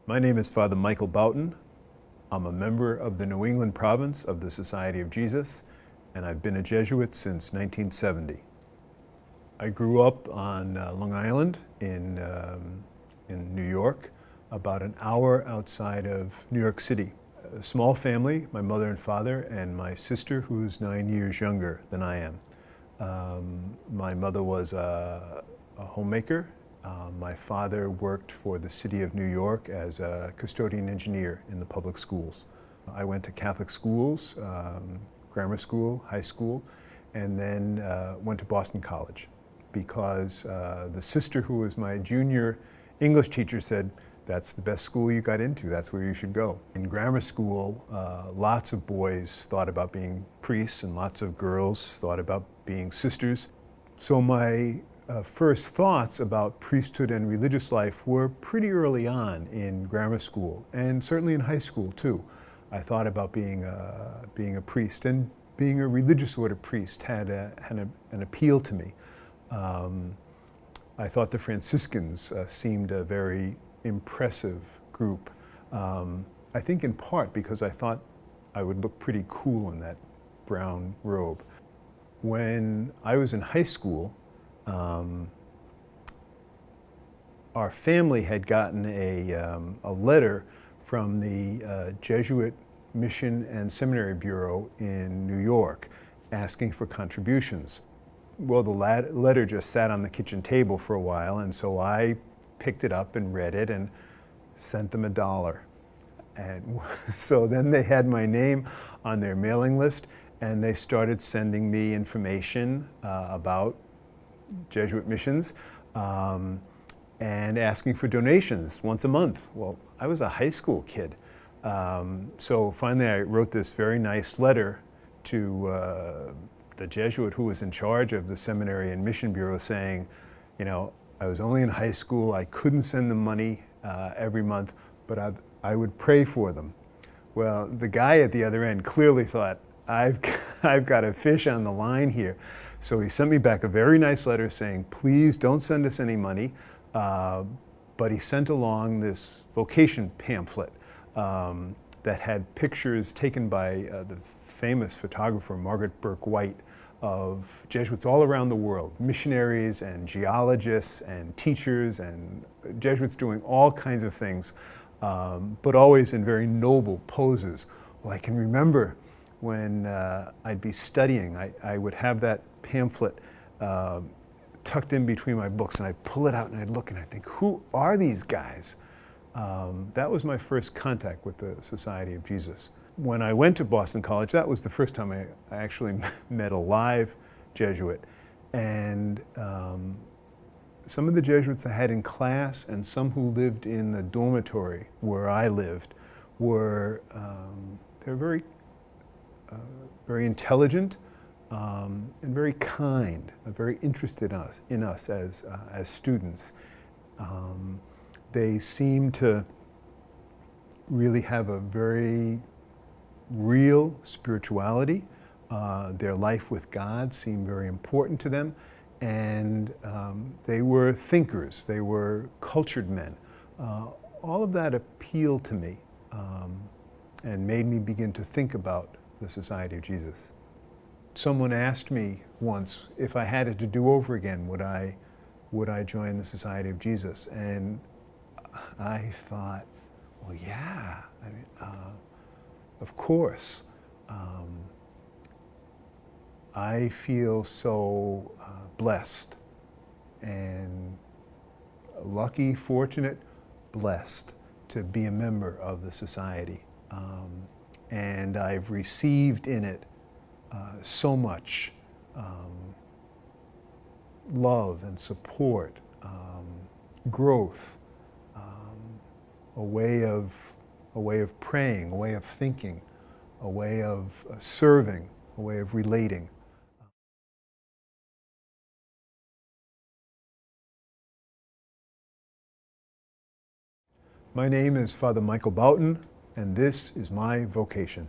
My name is Fr Boughton. I'm a member of the New England province of the Society of Jesus, and I've been a Jesuit since 1970. I grew up on Long Island in New York, about an hour outside of New York City. A small family, my mother and father, and my sister, who's 9 years younger than I am. My mother was a homemaker. My father worked for the city of New York as a custodian engineer in the public schools. I went to Catholic schools, grammar school, high school, and then went to Boston College because the sister who was my junior English teacher said, "That's the best school you got into, that's where you should go." In grammar school, lots of boys thought about being priests and lots of girls thought about being sisters. So my first thoughts about priesthood and religious life were pretty early on in grammar school, and certainly in high school too. I thought about being a priest, and being a religious order priest had an appeal to me. I thought the Franciscans seemed a very impressive group. I think in part because I thought I would look pretty cool in that brown robe. When I was in high school, our family had gotten a letter from the Jesuit Mission and Seminary Bureau in New York asking for contributions. Well, the letter just sat on the kitchen table for a while, and so I picked it up and read it and sent them $1. And so then they had my name on their mailing list, and they started sending me information about Jesuit missions and asking for donations once a month. Well, I was a high school kid. So finally I wrote this very nice letter to the Jesuit who was in charge of the Seminary and Mission Bureau saying, you know, I was only in high school, I couldn't send them money every month, but I would pray for them. Well, the guy at the other end clearly thought, I've got a fish on the line here. So he sent me back a very nice letter saying, please don't send us any money. But he sent along this Vocation pamphlet that had pictures taken by the famous photographer Margaret Burke White of Jesuits all around the world, missionaries and geologists and teachers and Jesuits doing all kinds of things, but always in very noble poses. Well, I can remember when I'd be studying, I would have that pamphlet tucked in between my books, and I'd pull it out and I'd look and I'd think, who are these guys? That was my first contact with the Society of Jesus. When I went to Boston College, that was the first time I actually met a live Jesuit. And some of the Jesuits I had in class and some who lived in the dormitory where I lived were they're very intelligent and very kind, very interested in us as students. They seem to really have a very real spirituality. Their life with God seemed very important to them, and they were thinkers, they were cultured men. All of that appealed to me and made me begin to think about the Society of Jesus. Someone asked me once if I had it to do over again, would I join the Society of Jesus? And I thought, well, yeah, I mean, of course. I feel so blessed and lucky, fortunate, blessed to be a member of the Society. And I've received in it so much love and support, growth, a way of praying, a way of thinking, a way of serving, a way of relating. My name is Fr Boughton, and this is my vocation.